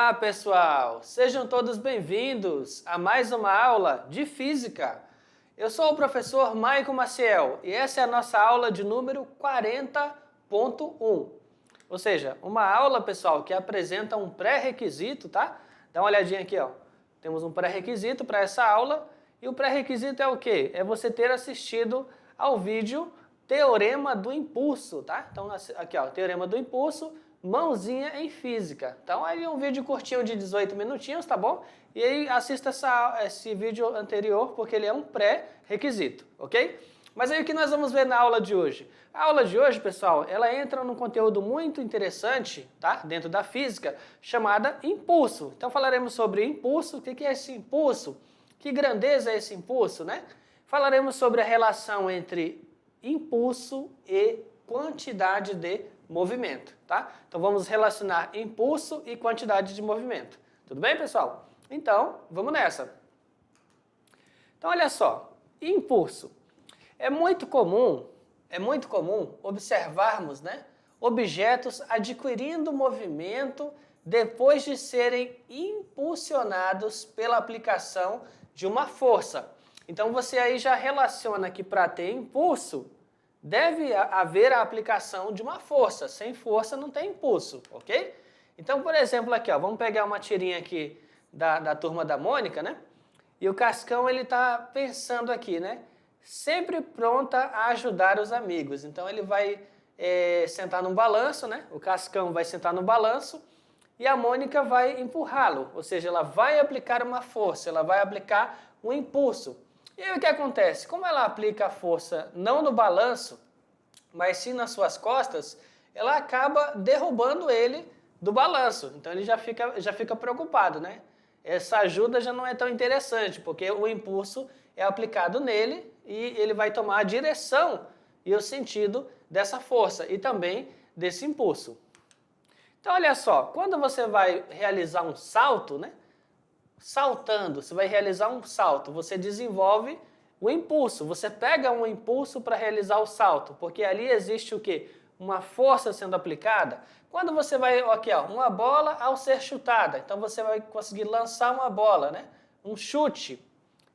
Olá, pessoal! Sejam todos bem-vindos a mais uma aula de Física. Eu sou o professor Maico Maciel e essa é a nossa aula de número 40.1. Ou seja, uma aula, pessoal, que apresenta um pré-requisito, tá? Dá uma olhadinha aqui, ó. Temos um pré-requisito para essa aula e o pré-requisito é o quê? É você ter assistido ao vídeo Teorema do Impulso, tá? Então, aqui, ó, Teorema do Impulso, mãozinha em física. Então, aí é um vídeo curtinho de 18 minutinhos, tá bom? E aí assista esse vídeo anterior, porque ele é um pré-requisito, ok? Mas aí o que nós vamos ver na aula de hoje? A aula de hoje, pessoal, ela entra num conteúdo muito interessante, tá? Dentro da física, chamada impulso. Então falaremos sobre impulso, o que é esse impulso? Que grandeza é esse impulso, né? Falaremos sobre a relação entre impulso e quantidade de movimento, tá? Então vamos relacionar impulso e quantidade de movimento. Tudo bem, pessoal? Então, vamos nessa. Então, olha só, impulso. É muito comum observarmos, né, objetos adquirindo movimento depois de serem impulsionados pela aplicação de uma força. Então você aí já relaciona que para ter impulso, deve haver a aplicação de uma força. Sem força não tem impulso, ok? Então, por exemplo, aqui, ó, vamos pegar uma tirinha aqui da turma da Mônica, né? E o Cascão, ele tá pensando aqui, né? Sempre pronta a ajudar os amigos. Então, ele vai sentar num balanço, né? O Cascão vai sentar no balanço e a Mônica vai empurrá-lo. Ou seja, ela vai aplicar uma força, ela vai aplicar um impulso. E aí o que acontece? Como ela aplica a força não no balanço, mas sim nas suas costas, ela acaba derrubando ele do balanço. Então ele já fica preocupado, né? Essa ajuda já não é tão interessante, porque o impulso é aplicado nele e ele vai tomar a direção e o sentido dessa força e também desse impulso. Então olha só, quando você vai realizar um salto, né? Saltando, você vai realizar um salto, você desenvolve o impulso, você pega um impulso para realizar o salto, porque ali existe o quê? Uma força sendo aplicada. Quando você vai, aqui ó, uma bola ao ser chutada, então você vai conseguir lançar uma bola, né? Um chute.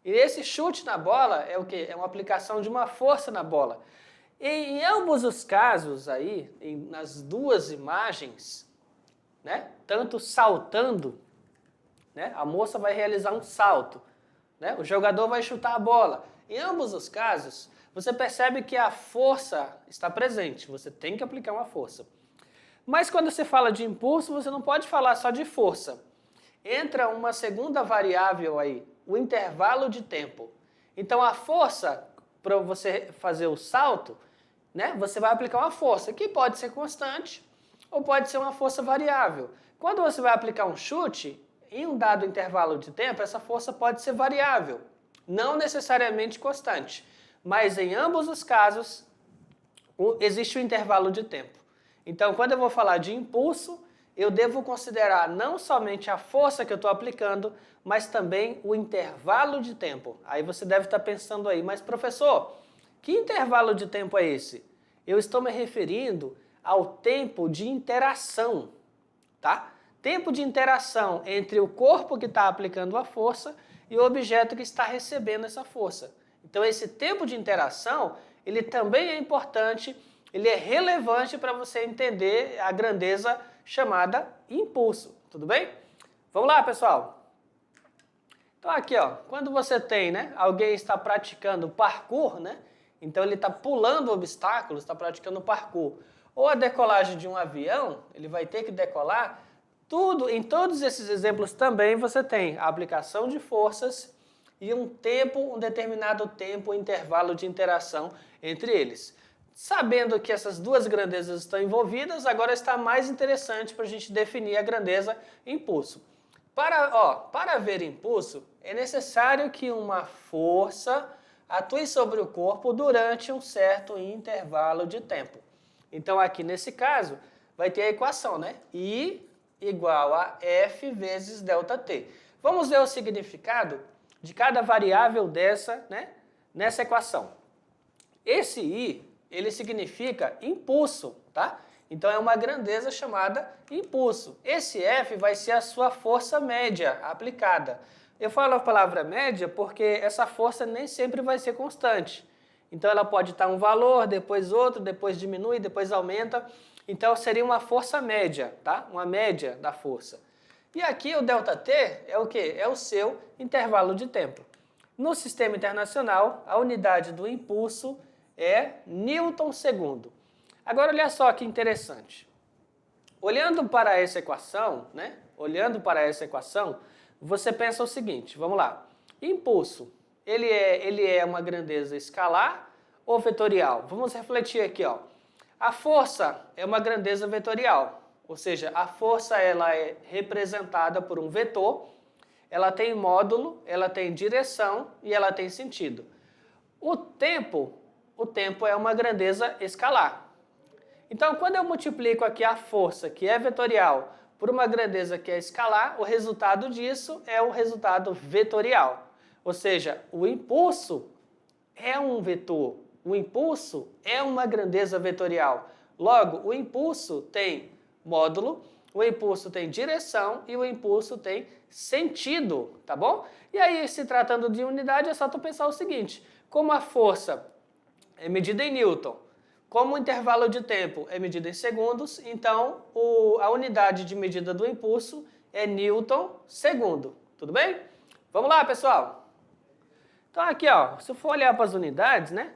E esse chute na bola é o quê? É uma aplicação de uma força na bola. E em ambos os casos aí, nas duas imagens, né? Tanto saltando, né? A moça vai realizar um salto, né? O jogador vai chutar a bola. Em ambos os casos, você percebe que a força está presente, você tem que aplicar uma força. Mas quando você fala de impulso, você não pode falar só de força. Entra uma segunda variável aí, o intervalo de tempo. Então a força, para você fazer o salto, né? Você vai aplicar uma força, que pode ser constante ou pode ser uma força variável. Quando você vai aplicar um chute, em um dado intervalo de tempo, essa força pode ser variável, não necessariamente constante, mas em ambos os casos existe um intervalo de tempo. Então, quando eu vou falar de impulso, eu devo considerar não somente a força que eu estou aplicando, mas também o intervalo de tempo. Aí você deve estar pensando aí, mas professor, que intervalo de tempo é esse? Eu estou me referindo ao tempo de interação, tá? Tempo de interação entre o corpo que está aplicando a força e o objeto que está recebendo essa força. Então esse tempo de interação, ele também é importante, ele é relevante para você entender a grandeza chamada impulso, tudo bem? Vamos lá, pessoal? Então aqui, ó, quando você tem, né, alguém está praticando parkour, né? Então ele está pulando obstáculos, está praticando parkour. Ou a decolagem de um avião, ele vai ter que decolar. Em todos esses exemplos também você tem a aplicação de forças e um determinado tempo, intervalo de interação entre eles. Sabendo que essas duas grandezas estão envolvidas, agora está mais interessante para a gente definir a grandeza impulso. Para haver impulso, é necessário que uma força atue sobre o corpo durante um certo intervalo de tempo. Então aqui nesse caso, vai ter a equação, né? I igual a F vezes ΔT. Vamos ver o significado de cada variável nessa equação. Esse I, ele significa impulso, tá? Então é uma grandeza chamada impulso. Esse F vai ser a sua força média aplicada. Eu falo a palavra média porque essa força nem sempre vai ser constante. Então ela pode estar um valor, depois outro, depois diminui, depois aumenta. Então seria uma força média, tá? Uma média da força. E aqui o ΔT é o quê? É o seu intervalo de tempo. No sistema internacional, a unidade do impulso é Newton segundo. Agora olha só que interessante. Olhando para essa equação, né? Olhando para essa equação, você pensa o seguinte, vamos lá. Impulso, ele é uma grandeza escalar ou vetorial? Vamos refletir aqui, ó. A força é uma grandeza vetorial, ou seja, a força ela é representada por um vetor, ela tem módulo, ela tem direção e ela tem sentido. O tempo é uma grandeza escalar. Então, quando eu multiplico aqui a força, que é vetorial, por uma grandeza que é escalar, o resultado disso é o resultado vetorial. Ou seja, o impulso é um vetor, o impulso é uma grandeza vetorial. Logo, o impulso tem módulo, o impulso tem direção e o impulso tem sentido, tá bom? E aí, se tratando de unidade, é só tu pensar o seguinte, como a força é medida em Newton, como o intervalo de tempo é medido em segundos, então a unidade de medida do impulso é Newton segundo. Tudo bem? Vamos lá, pessoal? Então aqui, ó, se eu for olhar para as unidades, né?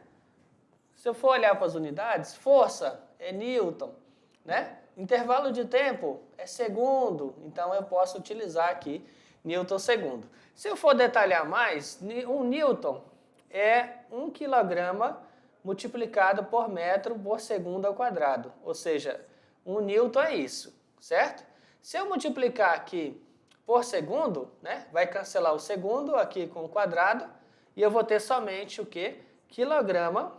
Se eu for olhar para as unidades, força é Newton, né? Intervalo de tempo é segundo, então eu posso utilizar aqui Newton segundo. Se eu for detalhar mais, um Newton é 1 quilograma multiplicado por metro por segundo ao quadrado. Ou seja, 1 Newton é isso, certo? Se eu multiplicar aqui por segundo, né, vai cancelar o segundo aqui com o quadrado, e eu vou ter somente o quê? Quilograma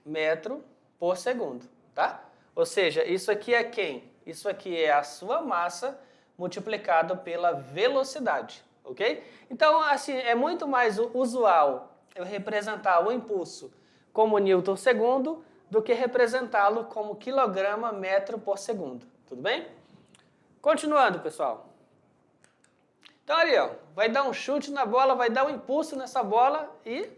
metro por segundo, tá? Ou seja, isso aqui é quem? Isso aqui é a sua massa multiplicado pela velocidade, ok? Então, assim, é muito mais usual eu representar o impulso como Newton segundo, do que representá-lo como quilograma metro por segundo. Tudo bem? Continuando, pessoal. Então, ali, ó, vai dar um chute na bola, vai dar um impulso nessa bola e,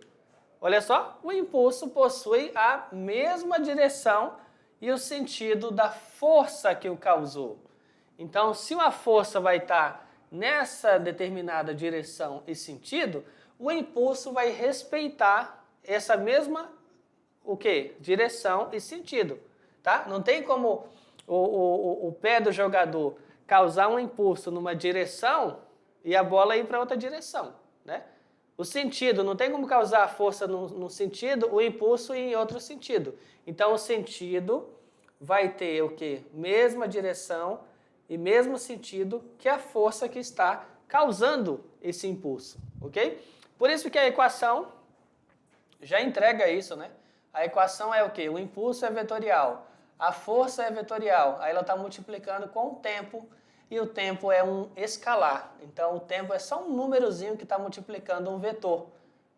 olha só, o impulso possui a mesma direção e o sentido da força que o causou. Então, se uma força vai estar nessa determinada direção e sentido, o impulso vai respeitar essa mesma o quê? Direção e sentido, tá? Não tem como o pé do jogador causar um impulso numa direção e a bola ir para outra direção, né? O sentido, não tem como causar a força num sentido, o impulso em outro sentido. Então, o sentido vai ter o quê? Mesma direção e mesmo sentido que a força que está causando esse impulso, ok? Por isso que a equação já entrega isso, né? A equação é o quê? O impulso é vetorial, a força é vetorial, aí ela está multiplicando com o tempo, e o tempo é um escalar. Então, o tempo é só um númerozinho que está multiplicando um vetor.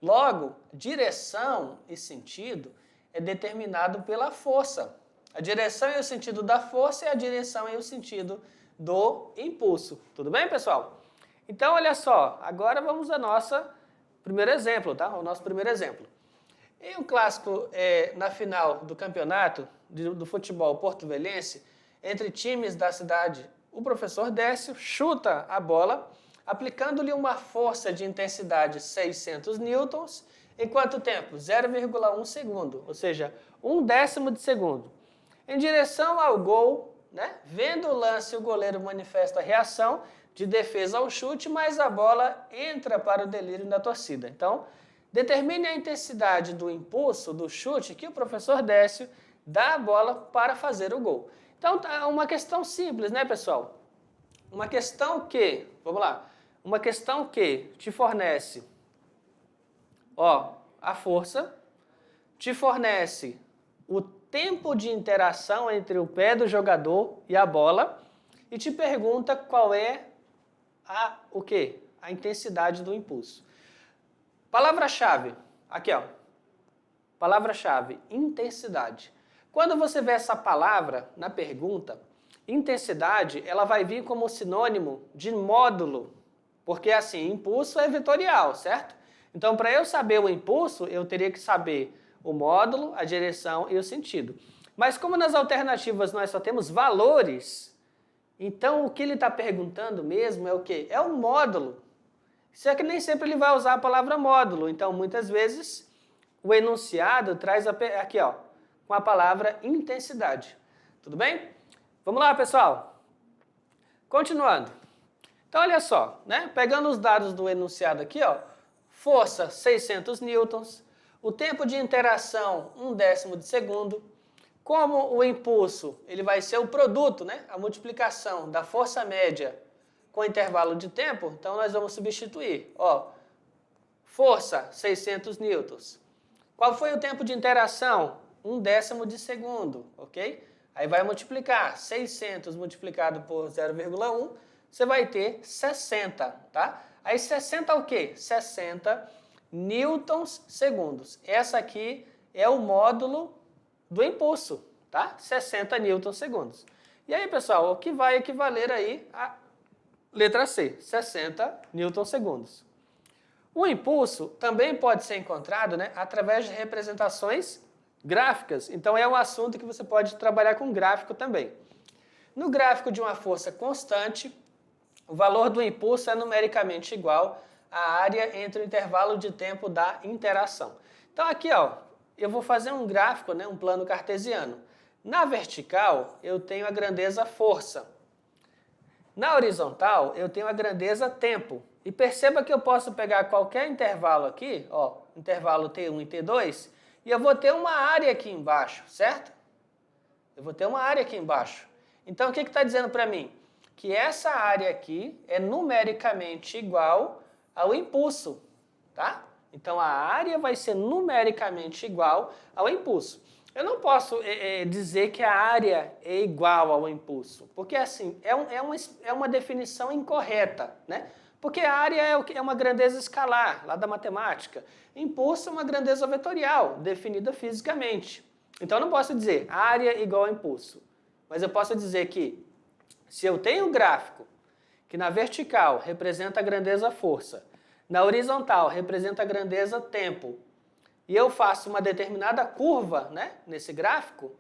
Logo, direção e sentido é determinado pela força. A direção e o sentido da força é a direção e o sentido do impulso. Tudo bem, pessoal? Então, olha só, agora vamos ao nosso primeiro exemplo, tá? O nosso primeiro exemplo. Em um clássico na final do campeonato do futebol porto-velhense, entre times da cidade, o professor Décio chuta a bola, aplicando-lhe uma força de intensidade 600 newtons, em quanto tempo? 0,1 segundo, ou seja, 1/10 de segundo. Em direção ao gol, né? Vendo o lance, o goleiro manifesta a reação de defesa ao chute, mas a bola entra para o delírio da torcida. Então, determine a intensidade do impulso, do chute, que o professor Décio dá a bola para fazer o gol. Então, é uma questão simples, né, pessoal? Uma questão que, vamos lá, uma questão que te fornece, ó, a força, te fornece o tempo de interação entre o pé do jogador e a bola e te pergunta qual é o quê? A intensidade do impulso. Palavra-chave, aqui ó, palavra-chave, intensidade. Quando você vê essa palavra na pergunta, intensidade, ela vai vir como sinônimo de módulo, porque assim, impulso é vetorial, certo? Então, para eu saber o impulso, eu teria que saber o módulo, a direção e o sentido. Mas como nas alternativas nós só temos valores, então o que ele está perguntando mesmo é o quê? É o módulo. Só que nem sempre ele vai usar a palavra módulo, então muitas vezes o enunciado traz aqui, ó, com a palavra intensidade. Tudo bem? Vamos lá, pessoal. Continuando. Então, olha só, né? Pegando os dados do enunciado aqui, ó, força 600 newtons, o tempo de interação 1/10 de segundo. Como o impulso ele vai ser o produto, né? A multiplicação da força média com intervalo de tempo, então nós vamos substituir. Ó, força 600 newtons. Qual foi o tempo de interação? 1/10 de segundo, ok? Aí vai multiplicar 600 multiplicado por 0,1, você vai ter 60, tá? Aí 60 o quê? 60 newtons segundos. Essa aqui é o módulo do impulso, tá? 60 newtons segundos. E aí, pessoal, o que vai equivaler aí a letra C, 60 newtons segundos. O impulso também pode ser encontrado, né, através de representações gráficas. Então, é um assunto que você pode trabalhar com gráfico também. No gráfico de uma força constante, o valor do impulso é numericamente igual à área entre o intervalo de tempo da interação. Então, aqui, ó, eu vou fazer um gráfico, né, um plano cartesiano. Na vertical, eu tenho a grandeza força. Na horizontal, eu tenho a grandeza tempo. E perceba que eu posso pegar qualquer intervalo aqui, ó, intervalo T1 e T2, e eu vou ter uma área aqui embaixo, certo? Eu vou ter uma área aqui embaixo. Então, o que está dizendo para mim? Que essa área aqui é numericamente igual ao impulso, tá? Então, a área vai ser numericamente igual ao impulso. Eu não posso dizer que a área é igual ao impulso, porque assim, é uma definição incorreta, né? Porque a área é uma grandeza escalar, lá da matemática. Impulso é uma grandeza vetorial, definida fisicamente. Então, eu não posso dizer área igual a impulso, mas eu posso dizer que se eu tenho um gráfico que na vertical representa a grandeza força, na horizontal representa a grandeza tempo, e eu faço uma determinada curva, né, nesse gráfico,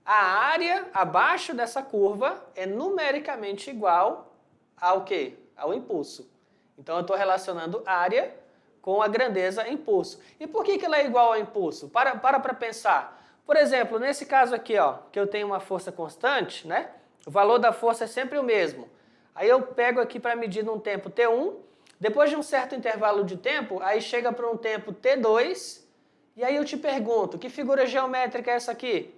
a área abaixo dessa curva é numericamente igual ao quê? Ao impulso. Então, eu estou relacionando área com a grandeza impulso. E por que ela é igual ao impulso? Para pensar. Por exemplo, nesse caso aqui, ó, que eu tenho uma força constante, né, o valor da força é sempre o mesmo. Aí eu pego aqui para medir num tempo T1, depois de um certo intervalo de tempo, aí chega para um tempo T2, e aí eu te pergunto, que figura geométrica é essa aqui?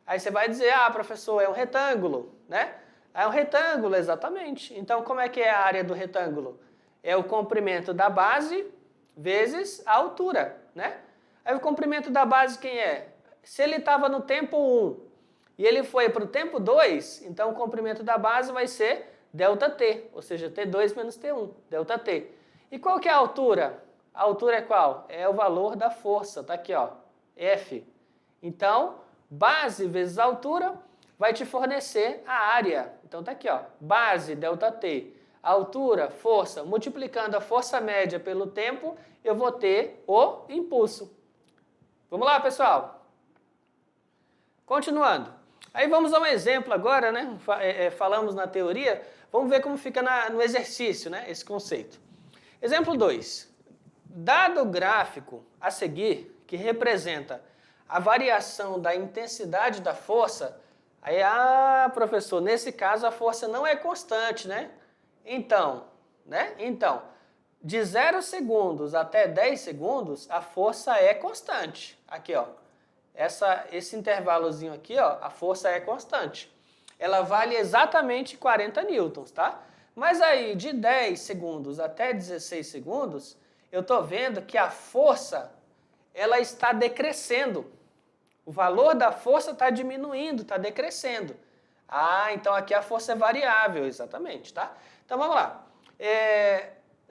Aí você vai dizer, ah, professor, é um retângulo, né? É um retângulo, exatamente. Então, como é que é a área do retângulo? É o comprimento da base vezes a altura, né? Aí o comprimento da base quem é? Se ele estava no tempo 1 e ele foi para o tempo 2, então o comprimento da base vai ser ΔT, ou seja, T2 menos T1, ΔT. E qual que é a altura? A altura é qual? É o valor da força, tá aqui, ó, F. Então, base vezes altura vai te fornecer a área. Então tá aqui, ó, base, ΔT, altura, força, multiplicando a força média pelo tempo, eu vou ter o impulso. Vamos lá, pessoal? Continuando. Aí vamos a um exemplo agora, né? Falamos na teoria, vamos ver como fica no exercício, né? Esse conceito. Exemplo 2. Dado o gráfico a seguir, que representa a variação da intensidade da força, aí, professor, nesse caso a força não é constante, né? Então, de 0 segundos até 10 segundos, a força é constante. Aqui, ó, esse intervalozinho aqui, ó, a força é constante. Ela vale exatamente 40 newtons, tá? Mas aí, de 10 segundos até 16 segundos, eu estou vendo que a força, ela está decrescendo. O valor da força está diminuindo, está decrescendo. Então aqui a força é variável, exatamente, tá? Então vamos lá.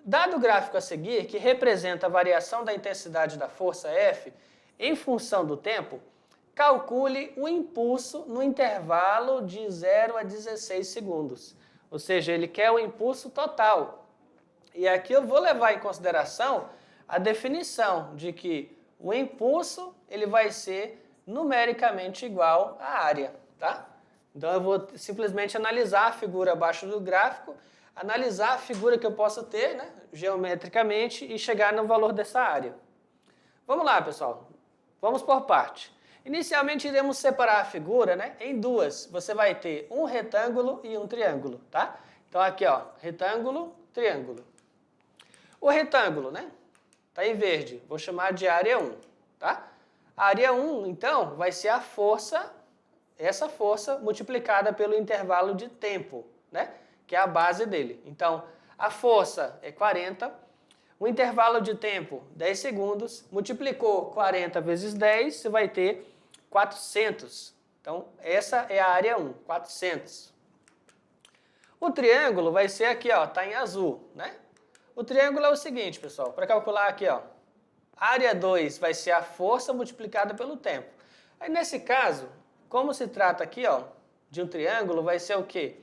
Dado o gráfico a seguir, que representa a variação da intensidade da força F em função do tempo, calcule o impulso no intervalo de 0 a 16 segundos. Ou seja, ele quer o impulso total. E aqui eu vou levar em consideração a definição de que o impulso ele vai ser numericamente igual à área, tá? Então eu vou simplesmente analisar a figura abaixo do gráfico, analisar a figura que eu posso ter, né, geometricamente e chegar no valor dessa área. Vamos lá, pessoal. Vamos por parte. Inicialmente iremos separar a figura, né, em duas. Você vai ter um retângulo e um triângulo, tá? Então aqui, ó, retângulo, triângulo. O retângulo, né, tá em verde. Vou chamar de área 1, tá? A área 1, então, vai ser a força, essa força multiplicada pelo intervalo de tempo, né, que é a base dele. Então, a força é 40, o intervalo de tempo 10 segundos, multiplicou 40 vezes 10, você vai ter 400. Então, essa é a área 1, 400. O triângulo vai ser aqui, ó, tá em azul, né? O triângulo é o seguinte, pessoal, para calcular aqui, ó, área 2 vai ser a força multiplicada pelo tempo. Aí, nesse caso, como se trata aqui, ó, de um triângulo, vai ser o quê?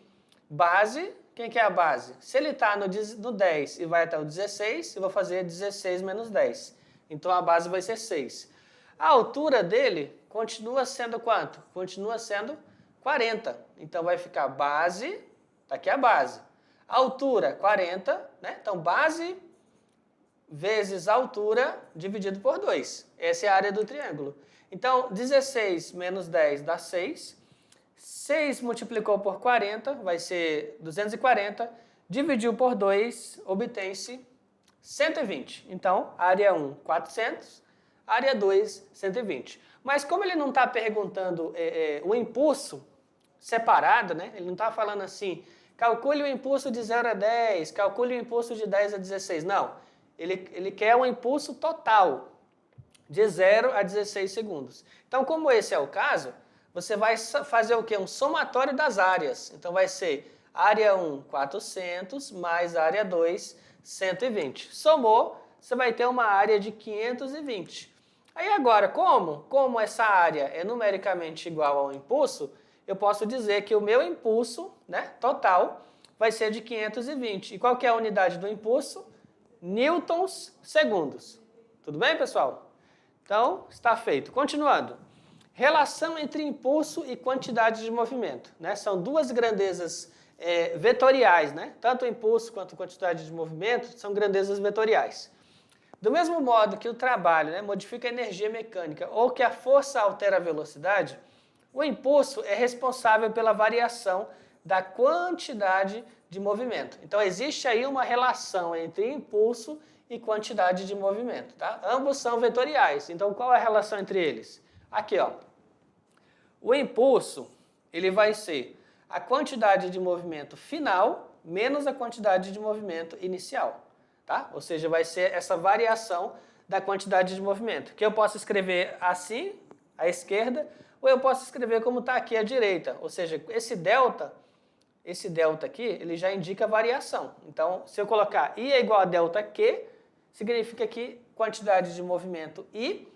Base, quem que é a base? Se ele está no 10 e vai até o 16, eu vou fazer 16 menos 10. Então, a base vai ser 6. A altura dele continua sendo quanto? Continua sendo 40. Então, vai ficar base, tá aqui a base. Altura, 40, né? Então, base vezes altura dividido por 2. Essa é a área do triângulo. Então, 16 menos 10 dá 6. 6 multiplicou por 40, vai ser 240. Dividiu por 2, obtém-se 120. Então, área 1, 400. Área 2, 120. Mas como ele não está perguntando o impulso separado, né? Ele não está falando assim, calcule o impulso de 0 a 10, calcule o impulso de 10 a 16. Não, ele quer um impulso total, de 0 a 16 segundos. Então, como esse é o caso, você vai fazer o quê? Um somatório das áreas. Então, vai ser área 1, 400, mais área 2, 120. Somou, você vai ter uma área de 520. Aí agora, como essa área é numericamente igual ao impulso, eu posso dizer que o meu impulso, né, total vai ser de 520. E qual que é a unidade do impulso? Newtons segundos. Tudo bem, pessoal? Então, está feito. Continuando. Relação entre impulso e quantidade de movimento, né? São duas grandezas vetoriais, né? Tanto o impulso quanto a quantidade de movimento são grandezas vetoriais. Do mesmo modo que o trabalho, né, modifica a energia mecânica ou que a força altera a velocidade, o impulso é responsável pela variação da quantidade de movimento. Então, existe aí uma relação entre impulso e quantidade de movimento, tá? Ambos são vetoriais. Então, qual é a relação entre eles? Aqui, ó. O impulso, ele vai ser a quantidade de movimento final menos a quantidade de movimento inicial, tá? Ou seja, vai ser essa variação da quantidade de movimento, que eu posso escrever assim, à esquerda, ou eu posso escrever como está aqui à direita. Ou seja, esse delta aqui, ele já indica variação. Então, se eu colocar I é igual a delta Q, significa que quantidade de movimento I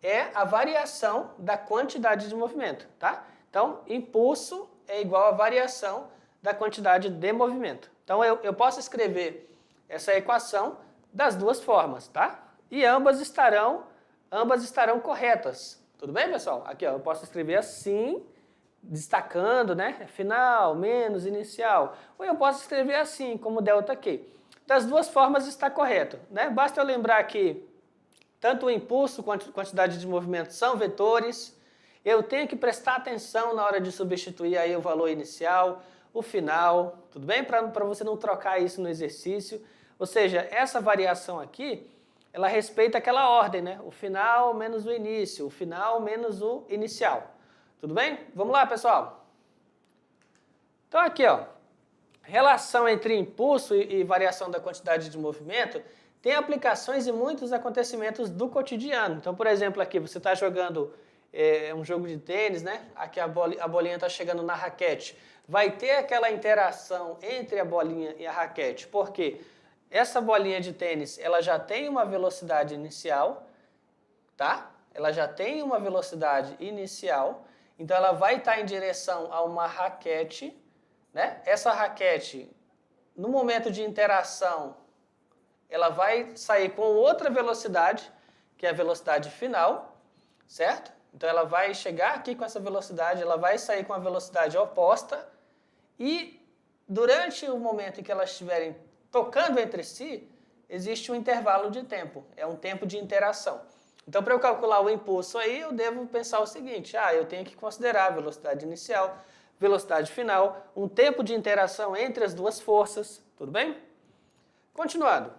é a variação da quantidade de movimento, tá? Então, impulso é igual a variação da quantidade de movimento. Então, eu posso escrever essa equação das duas formas, tá? E ambas estarão corretas. Tudo bem, pessoal? Aqui, ó, eu posso escrever assim, destacando, né? Final, menos, inicial. Ou eu posso escrever assim, como delta Q. Das duas formas está correto, né? Basta eu lembrar que tanto o impulso quanto a quantidade de movimento são vetores. Eu tenho que prestar atenção na hora de substituir aí o valor inicial, o final, tudo bem? Para você não trocar isso no exercício. Ou seja, essa variação aqui, ela respeita aquela ordem, né? O final menos o início, o final menos o inicial. Tudo bem? Vamos lá, pessoal? Então aqui, ó, relação entre impulso e variação da quantidade de movimento tem aplicações em muitos acontecimentos do cotidiano. Então, por exemplo, aqui você está jogando um jogo de tênis, né? Aqui a bolinha está chegando na raquete. Vai ter aquela interação entre a bolinha e a raquete. Por quê? Essa bolinha de tênis, ela já tem uma velocidade inicial, tá? ela já tem uma velocidade inicial, então ela vai estar em direção a uma raquete, né? Essa raquete, no momento de interação, ela vai sair com outra velocidade, que é a velocidade final, certo? Então ela vai chegar aqui com essa velocidade, ela vai sair com a velocidade oposta e durante o momento em que elas estiverem tocando entre si, existe um intervalo de tempo, é um tempo de interação. Então, para eu calcular o impulso aí, eu devo pensar o seguinte, eu tenho que considerar a velocidade inicial, velocidade final, um tempo de interação entre as duas forças, tudo bem? Continuando.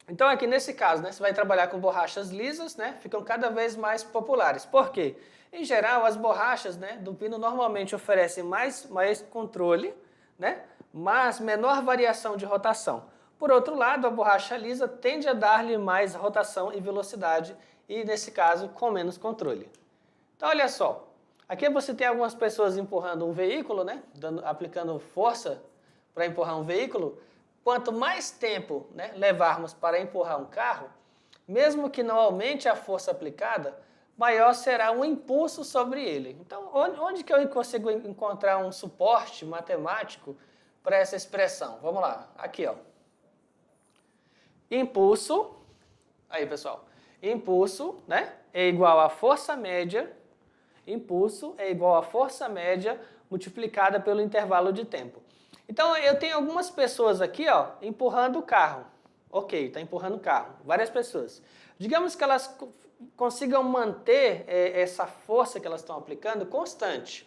Então, aqui nesse caso, né, você vai trabalhar com borrachas lisas, né, ficam cada vez mais populares. Por quê? Em geral, as borrachas, né, do pino normalmente oferecem mais controle, né, mas menor variação de rotação. Por outro lado, a borracha lisa tende a dar-lhe mais rotação e velocidade e, nesse caso, com menos controle. Então, olha só. Aqui você tem algumas pessoas empurrando um veículo, né, aplicando força para empurrar um veículo. Quanto mais tempo, né, levarmos para empurrar um carro, mesmo que não aumente a força aplicada, maior será o impulso sobre ele. Então, onde que eu consigo encontrar um suporte matemático para essa expressão? Vamos lá, aqui, ó. Impulso, aí pessoal, impulso, né, é igual a força média, impulso é igual a força média multiplicada pelo intervalo de tempo. Então, eu tenho algumas pessoas aqui, ó, empurrando o carro. Ok, está empurrando o carro, várias pessoas. Digamos que elas consigam manter essa força que elas estão aplicando constante.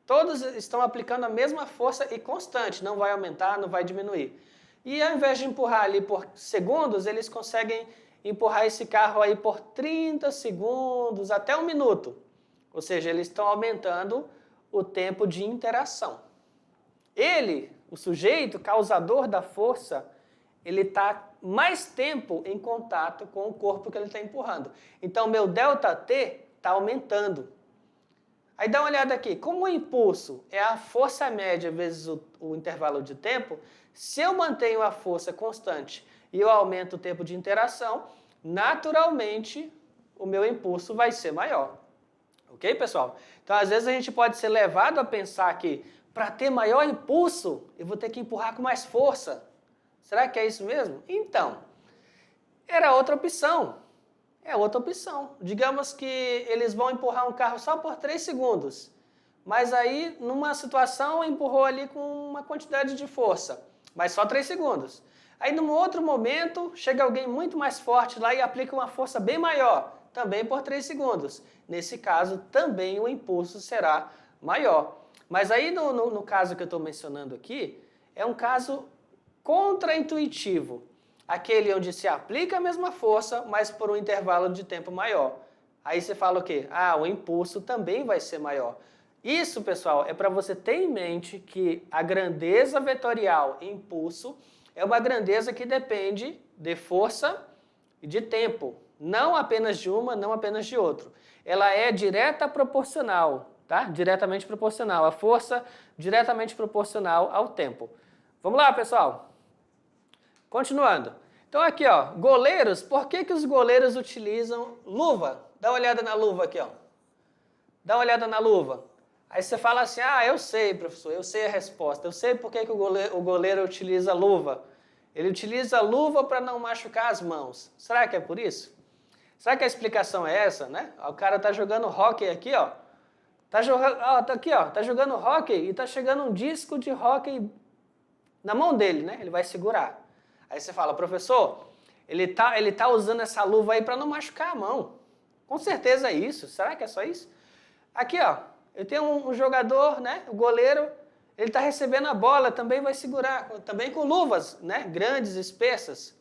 Todos estão aplicando a mesma força e constante, não vai aumentar, não vai diminuir. E ao invés de empurrar ali por segundos, eles conseguem empurrar esse carro aí por 30 segundos, até 1 minuto. Ou seja, eles estão aumentando o tempo de interação. Ele, o sujeito causador da força, ele está mais tempo em contato com o corpo que ele está empurrando. Então, meu ΔT está aumentando. Aí dá uma olhada aqui, como o impulso é a força média vezes o intervalo de tempo, se eu mantenho a força constante e eu aumento o tempo de interação, naturalmente o meu impulso vai ser maior. Ok, pessoal? Então, às vezes a gente pode ser levado a pensar que para ter maior impulso, eu vou ter que empurrar com mais força. Será que é isso mesmo? Então, era outra opção. É outra opção. Digamos que eles vão empurrar um carro só por 3 segundos. Mas aí, numa situação, empurrou ali com uma quantidade de força. Mas só 3 segundos. Aí, num outro momento, chega alguém muito mais forte lá e aplica uma força bem maior. Também por 3 segundos. Nesse caso, também o impulso será maior. Mas aí, no caso que eu estou mencionando aqui, é um caso contraintuitivo. Aquele onde se aplica a mesma força, mas por um intervalo de tempo maior. Aí você fala o quê? O impulso também vai ser maior. Isso, pessoal, é para você ter em mente que a grandeza vetorial e impulso é uma grandeza que depende de força e de tempo. Não apenas de uma, não apenas de outro. Ela é direta proporcional, tá? Diretamente proporcional. A força diretamente proporcional ao tempo. Vamos lá, pessoal? Continuando. Então aqui, ó, goleiros, por que os goleiros utilizam luva? Dá uma olhada na luva aqui, ó. Dá uma olhada na luva. Aí você fala assim, eu sei, professor, eu sei a resposta. Eu sei por que o goleiro utiliza luva. Ele utiliza luva para não machucar as mãos. Será que é por isso? Será que a explicação é essa, né? O cara tá jogando hóquei aqui, ó. Tá jogando hóquei e tá chegando um disco de hóquei na mão dele, né? Ele vai segurar. Aí você fala, professor, ele tá usando essa luva aí para não machucar a mão. Com certeza é isso. Será que é só isso? Aqui, ó, eu tenho um jogador, né? O goleiro, ele está recebendo a bola, também vai segurar, também com luvas, né? Grandes, espessas.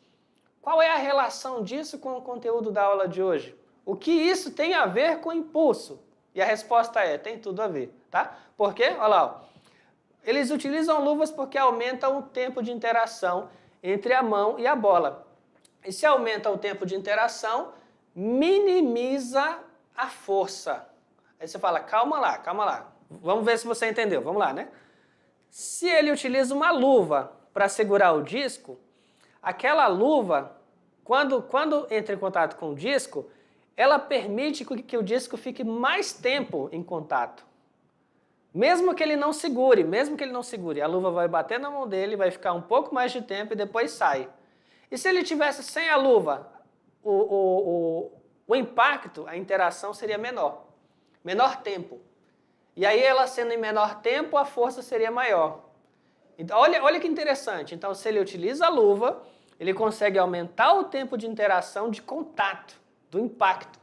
Qual é a relação disso com o conteúdo da aula de hoje? O que isso tem a ver com impulso? E a resposta é, tem tudo a ver, tá? Por quê? Olha lá, ó. Eles utilizam luvas porque aumentam o tempo de interação entre a mão e a bola. E se aumenta o tempo de interação, minimiza a força. Aí você fala, calma lá. Vamos ver se você entendeu. Vamos lá, né? Se ele utiliza uma luva para segurar o disco, aquela luva, quando entra em contato com o disco, ela permite que o disco fique mais tempo em contato. Mesmo que ele não segure, a luva vai bater na mão dele, vai ficar um pouco mais de tempo e depois sai. E se ele tivesse sem a luva, o impacto, a interação seria menor tempo. E aí ela sendo em menor tempo, a força seria maior. Então, olha que interessante. Então, se ele utiliza a luva, ele consegue aumentar o tempo de interação de contato, do impacto.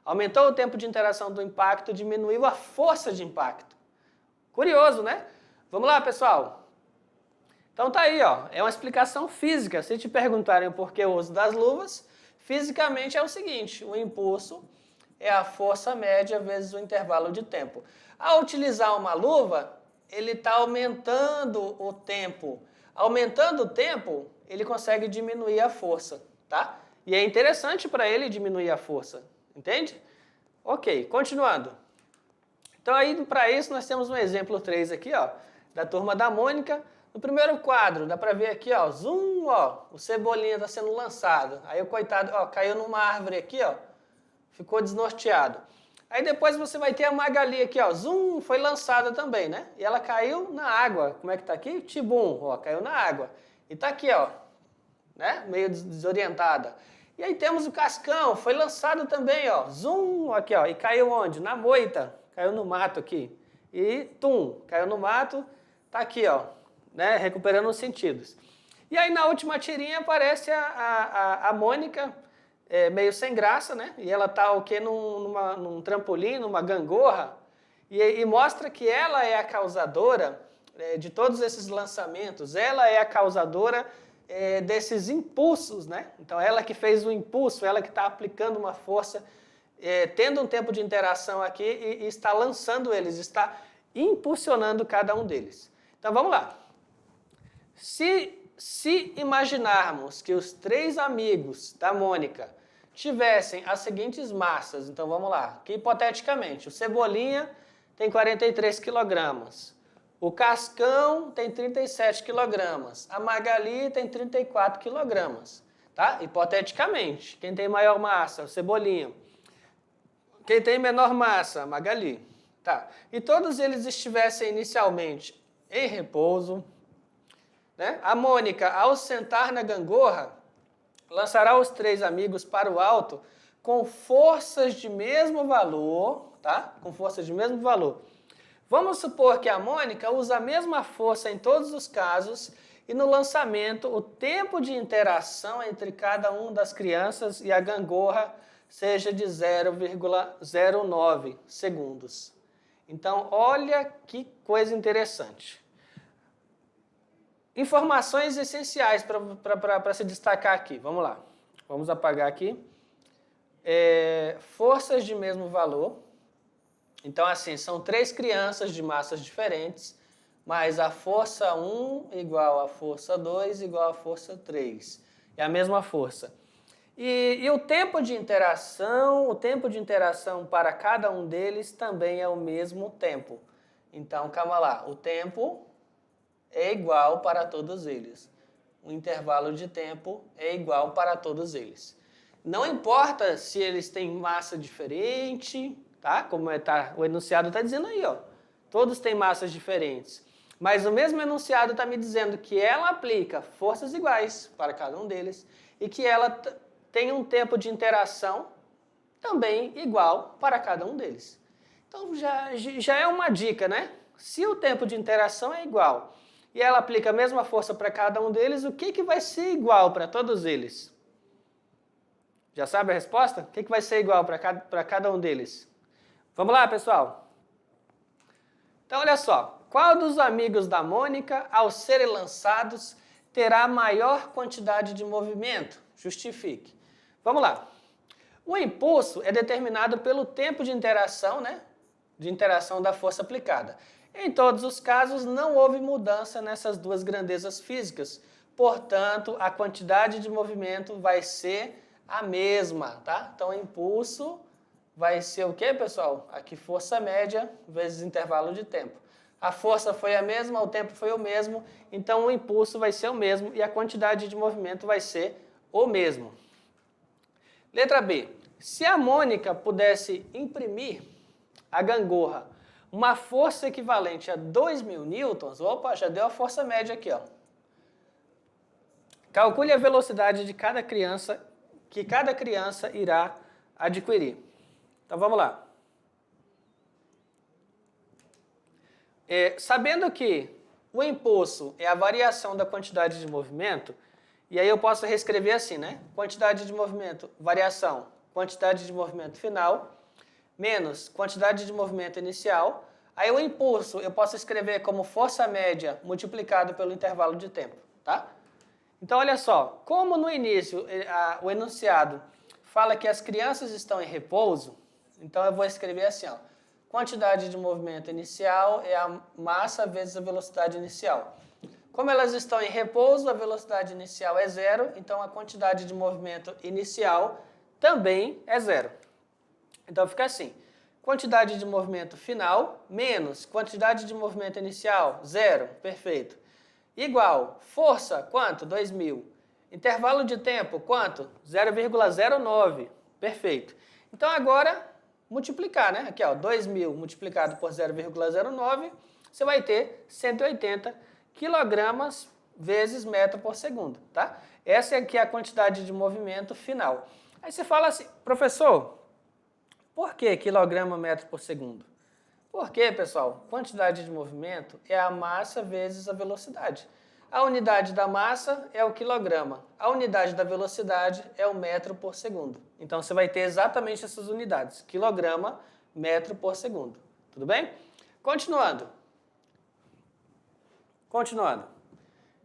Aumentou o tempo de interação do impacto, diminuiu a força de impacto. Curioso, né? Vamos lá, pessoal. Então tá aí, ó. É uma explicação física. Se te perguntarem o porquê o uso das luvas, fisicamente é o seguinte: o impulso é a força média vezes o intervalo de tempo. Ao utilizar uma luva, ele está aumentando o tempo. Aumentando o tempo, ele consegue diminuir a força, tá? E é interessante para ele diminuir a força, entende? Ok, continuando. Então aí, para isso, nós temos um exemplo 3 aqui, ó, da Turma da Mônica. No primeiro quadro, dá para ver aqui, ó, zoom, ó, o Cebolinha está sendo lançado. Aí o coitado, ó, caiu numa árvore aqui, ó, ficou desnorteado. Aí depois você vai ter a Magali aqui, ó, zoom, foi lançada também, né? E ela caiu na água. Como é que tá aqui? Tibum, ó, caiu na água. E tá aqui, ó, né? Meio desorientada. E aí temos o Cascão, foi lançado também, ó, zoom, aqui, ó, e caiu onde? Na moita, caiu no mato aqui. E tum, caiu no mato, tá aqui, ó, né? Recuperando os sentidos. E aí na última tirinha aparece a Mônica, meio sem graça, né? E ela tá o quê? Num trampolim, numa gangorra, e mostra que ela é a causadora de todos esses lançamentos, ela é a causadora desses impulsos, né? Então ela que fez o impulso, ela que está aplicando uma força, tendo um tempo de interação aqui e está lançando eles, está impulsionando cada um deles. Então vamos lá. Se imaginarmos que os 3 amigos da Mônica tivessem as seguintes massas, então vamos lá, que hipoteticamente, o Cebolinha tem 43 quilogramas, o Cascão tem 37 quilogramas, a Magali tem 34 quilogramas, tá? Hipoteticamente, quem tem maior massa, o Cebolinha, quem tem menor massa, a Magali, tá? E todos eles estivessem inicialmente em repouso, né? A Mônica, ao sentar na gangorra, lançará os 3 amigos para o alto com forças de mesmo valor, tá? Com forças de mesmo valor. Vamos supor que a Mônica usa a mesma força em todos os casos e no lançamento o tempo de interação entre cada uma das crianças e a gangorra seja de 0,09 segundos. Então, olha que coisa interessante. Informações essenciais para se destacar aqui. Vamos lá. Vamos apagar aqui. Forças de mesmo valor. Então, assim, são 3 crianças de massas diferentes, mas a força 1 igual a força 2 igual a força 3. É a mesma força. E o tempo de interação para cada um deles também é o mesmo tempo. Então, calma lá. O tempo é igual para todos eles. O intervalo de tempo é igual para todos eles. Não importa se eles têm massa diferente, tá? Como o enunciado está dizendo aí, ó. Todos têm massas diferentes. Mas o mesmo enunciado está me dizendo que ela aplica forças iguais para cada um deles e que ela tem um tempo de interação também igual para cada um deles. Então já é uma dica, né? Se o tempo de interação é igual e ela aplica a mesma força para cada um deles, o que vai ser igual para todos eles? Já sabe a resposta? O que vai ser igual para cada um deles? Vamos lá, pessoal? Então, olha só. Qual dos amigos da Mônica, ao serem lançados, terá maior quantidade de movimento? Justifique. Vamos lá. O impulso é determinado pelo tempo de interação, né? De interação da força aplicada. Em todos os casos, não houve mudança nessas 2 grandezas físicas. Portanto, a quantidade de movimento vai ser a mesma, tá? Então, o impulso vai ser o quê, pessoal? Aqui, força média vezes intervalo de tempo. A força foi a mesma, o tempo foi o mesmo, então o impulso vai ser o mesmo e a quantidade de movimento vai ser o mesmo. Letra B. Se a Mônica pudesse imprimir a gangorra uma força equivalente a 2.000 newtons, opa, já deu a força média aqui, ó. Calcule a velocidade de cada criança que cada criança irá adquirir. Então vamos lá. Sabendo que o impulso é a variação da quantidade de movimento, e aí eu posso reescrever assim, né? Quantidade de movimento, variação, quantidade de movimento final, menos quantidade de movimento inicial. Aí o impulso eu posso escrever como força média multiplicado pelo intervalo de tempo, tá? Então olha só, como no início o enunciado fala que as crianças estão em repouso, então eu vou escrever assim, ó. Quantidade de movimento inicial é a massa vezes a velocidade inicial. Como elas estão em repouso, a velocidade inicial é zero, então a quantidade de movimento inicial também é zero. Então fica assim, quantidade de movimento final menos quantidade de movimento inicial, zero, perfeito. Igual, força, quanto? 2.000. Intervalo de tempo, quanto? 0,09, perfeito. Então agora, multiplicar, né? Aqui, ó, 2.000 multiplicado por 0,09, você vai ter 180 quilogramas vezes metro por segundo, tá? Essa aqui é a quantidade de movimento final. Aí você fala assim, professor, por que quilograma metro por segundo? Porque, pessoal, quantidade de movimento é a massa vezes a velocidade. A unidade da massa é o quilograma. A unidade da velocidade é o metro por segundo. Então, você vai ter exatamente essas unidades. Quilograma, metro por segundo. Tudo bem? Continuando.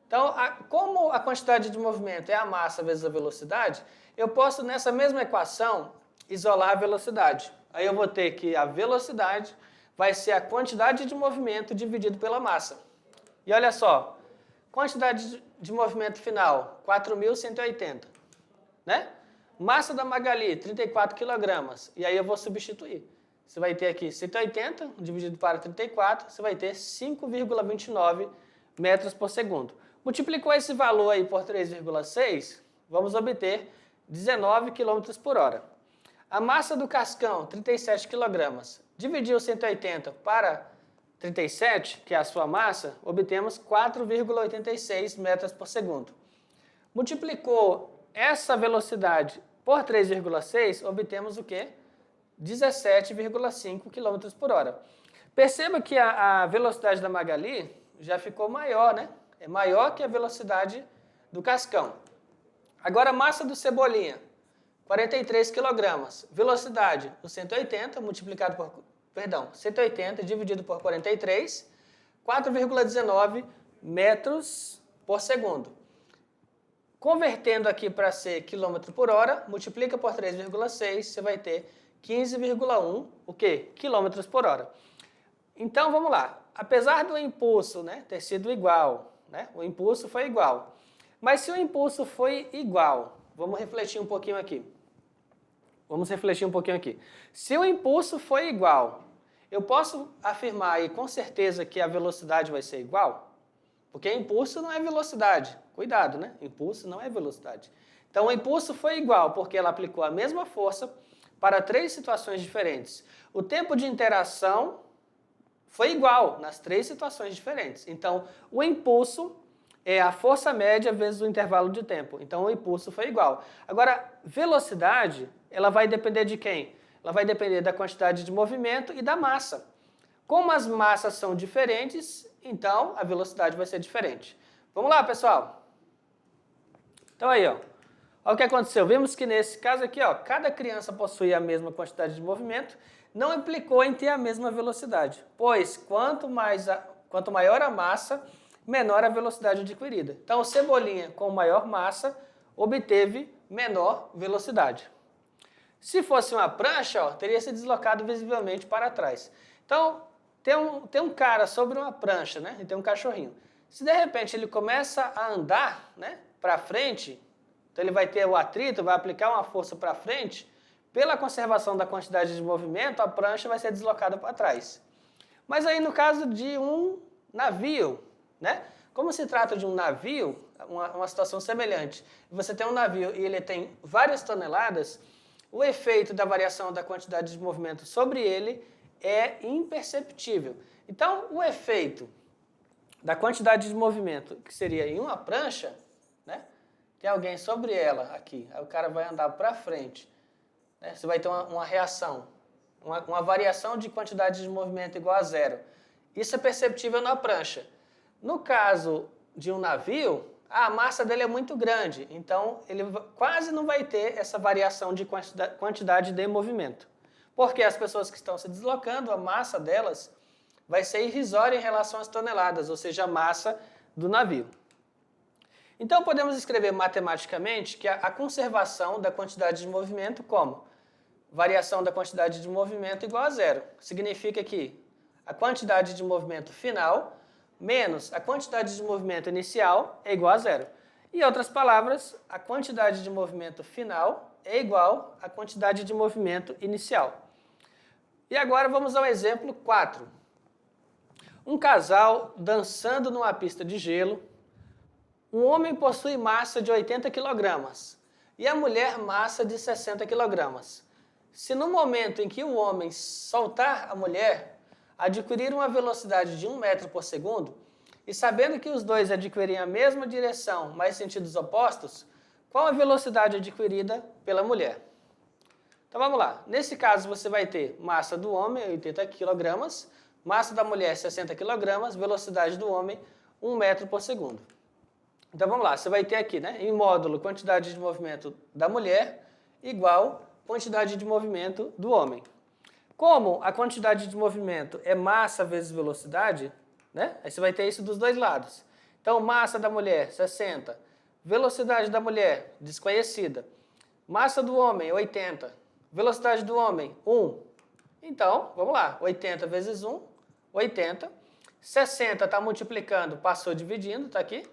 Então, como a quantidade de movimento é a massa vezes a velocidade, eu posso, nessa mesma equação, isolar a velocidade. Aí eu vou ter que a velocidade vai ser a quantidade de movimento dividido pela massa. E olha só, quantidade de movimento final, 4.180, né? Massa da Magali, 34 kg. E aí eu vou substituir. Você vai ter aqui 180 dividido para 34, você vai ter 5,29 metros por segundo. Multiplicou esse valor aí por 3,6, vamos obter 19 km por hora. A massa do cascão, 37 kg. Dividiu 180 para 37, que é a sua massa, obtemos 4,86 metros por segundo. Multiplicou essa velocidade por 3,6, obtemos o quê? 17,5 km por hora. Perceba que a velocidade da Magali já ficou maior, né? É maior que a velocidade do cascão. Agora a massa do Cebolinha, 43 kg. Velocidade, o 180 multiplicado por 180 dividido por 43, 4,19 metros por segundo. Convertendo aqui para ser quilômetro por hora, multiplica por 3,6, você vai ter 15,1, o quê? Quilômetros por hora. Então, vamos lá. Apesar do impulso, né, ter sido igual, né, o impulso foi igual. Mas se o impulso foi igual, vamos refletir um pouquinho aqui. Se o impulso foi igual, eu posso afirmar aí com certeza que a velocidade vai ser igual? Porque impulso não é velocidade. Cuidado, né? Impulso não é velocidade. Então, o impulso foi igual porque ela aplicou a mesma força para 3 situações diferentes. O tempo de interação foi igual nas 3 situações diferentes. Então, o impulso é a força média vezes o intervalo de tempo. Então, o impulso foi igual. Agora, velocidade, ela vai depender de quem? Ela vai depender da quantidade de movimento e da massa. Como as massas são diferentes, então a velocidade vai ser diferente. Vamos lá, pessoal? Então aí, ó. Olha o que aconteceu. Vimos que nesse caso aqui, ó, cada criança possuía a mesma quantidade de movimento, não implicou em ter a mesma velocidade, pois quanto maior a massa, menor a velocidade adquirida. Então, o Cebolinha, com maior massa, obteve menor velocidade. Se fosse uma prancha, ó, teria se deslocado visivelmente para trás. Então, tem um cara sobre uma prancha, né? E tem um cachorrinho. Se de repente ele começa a andar, né, para frente, então ele vai ter o atrito, vai aplicar uma força para frente, pela conservação da quantidade de movimento, a prancha vai ser deslocada para trás. Mas aí no caso de um navio, né? Como se trata de um navio, uma situação semelhante, você tem um navio e ele tem várias toneladas, o efeito da variação da quantidade de movimento sobre ele é imperceptível. Então, o efeito da quantidade de movimento, que seria em uma prancha, né? Tem alguém sobre ela aqui, aí o cara vai andar para frente, né? Você vai ter uma reação, uma variação de quantidade de movimento igual a zero. Isso é perceptível na prancha. No caso de um navio, a massa dele é muito grande, então ele quase não vai ter essa variação de quantidade de movimento. Porque as pessoas que estão se deslocando, a massa delas vai ser irrisória em relação às toneladas, ou seja, a massa do navio. Então podemos escrever matematicamente que a conservação da quantidade de movimento como variação da quantidade de movimento igual a zero. Significa que a quantidade de movimento final menos a quantidade de movimento inicial é igual a zero. Em outras palavras, a quantidade de movimento final é igual à quantidade de movimento inicial. E agora vamos ao exemplo 4. Um casal dançando numa pista de gelo. Um homem possui massa de 80 kg e a mulher massa de 60 kg. Se no momento em que o homem soltar a mulher, adquirir uma velocidade de 1 metro por segundo, e sabendo que os dois adquirem a mesma direção, mas sentidos opostos, qual a velocidade adquirida pela mulher? Então vamos lá. Nesse caso você vai ter massa do homem, 80 kg, massa da mulher, 60 kg, velocidade do homem, 1 metro por segundo. Então vamos lá, você vai ter aqui, né, em módulo, quantidade de movimento da mulher igual quantidade de movimento do homem. Como a quantidade de movimento é massa vezes velocidade, né? Aí você vai ter isso dos dois lados. Então, massa da mulher, 60. Velocidade da mulher, desconhecida. Massa do homem, 80. Velocidade do homem, 1. Então, vamos lá. 80 vezes 1, 80. 60 está multiplicando, passou dividindo, está aqui.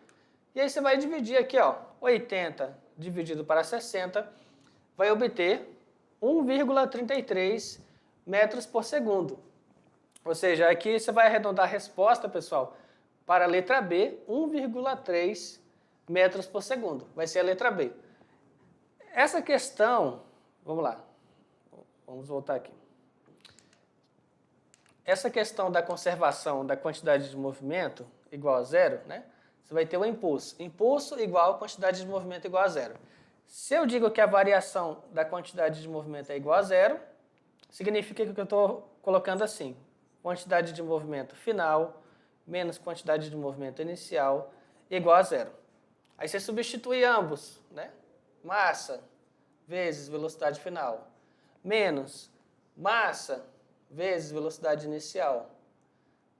E aí você vai dividir aqui, ó. 80 dividido para 60, vai obter 1,33 metros por segundo. Ou seja, aqui você vai arredondar a resposta, pessoal, para a letra B, 1,3 metros por segundo. Vai ser a letra B. Essa questão, vamos lá, vamos voltar aqui. Essa questão da conservação da quantidade de movimento igual a zero, né? Você vai ter o impulso. Impulso igual a quantidade de movimento igual a zero. Se eu digo que a variação da quantidade de movimento é igual a zero, significa que eu estou colocando assim, quantidade de movimento final menos quantidade de movimento inicial igual a zero. Aí você substitui ambos, né? Massa vezes velocidade final menos massa vezes velocidade inicial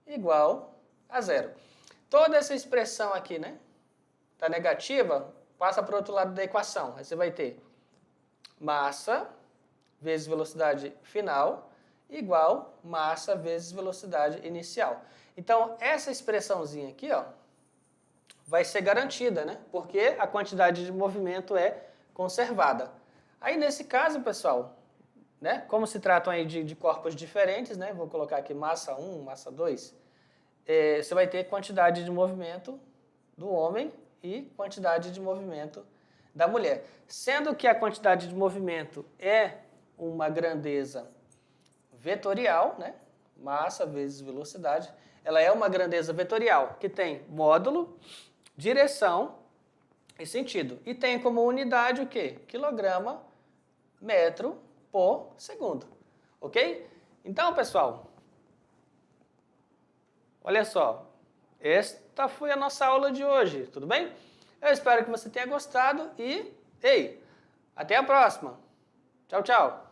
igual a zero. Toda essa expressão aqui, né? Está negativa, passa para o outro lado da equação. Aí você vai ter massa vezes velocidade final igual massa vezes velocidade inicial. Então, essa expressãozinha aqui, ó, vai ser garantida, né? Porque a quantidade de movimento é conservada. Aí, nesse caso, pessoal, né? Como se tratam aí de corpos diferentes, né? Vou colocar aqui massa 1, massa 2. Você vai ter quantidade de movimento do homem e quantidade de movimento da mulher. Sendo que a quantidade de movimento é uma grandeza vetorial, né? Massa vezes velocidade, ela é uma grandeza vetorial, que tem módulo, direção e sentido. E tem como unidade o quê? Quilograma, metro por segundo. Ok? Então, pessoal, olha só, esta foi a nossa aula de hoje, tudo bem? Eu espero que você tenha gostado e, ei, até a próxima. Tchau, tchau.